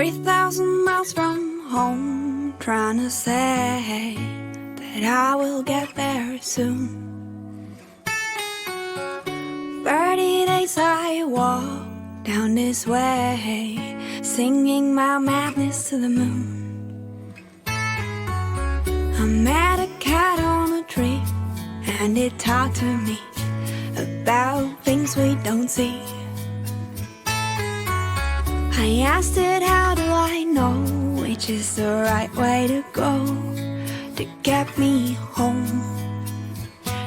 3,000 miles from home, trying to say that I will get there soon. 30 days I walk down this way, singing my madness to the moon. I met a cat on a tree, and it talked to me about things we don't see. I asked it, how do I know which is the right way to go to get me home?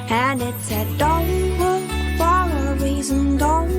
And it said, don't look for a reason, don't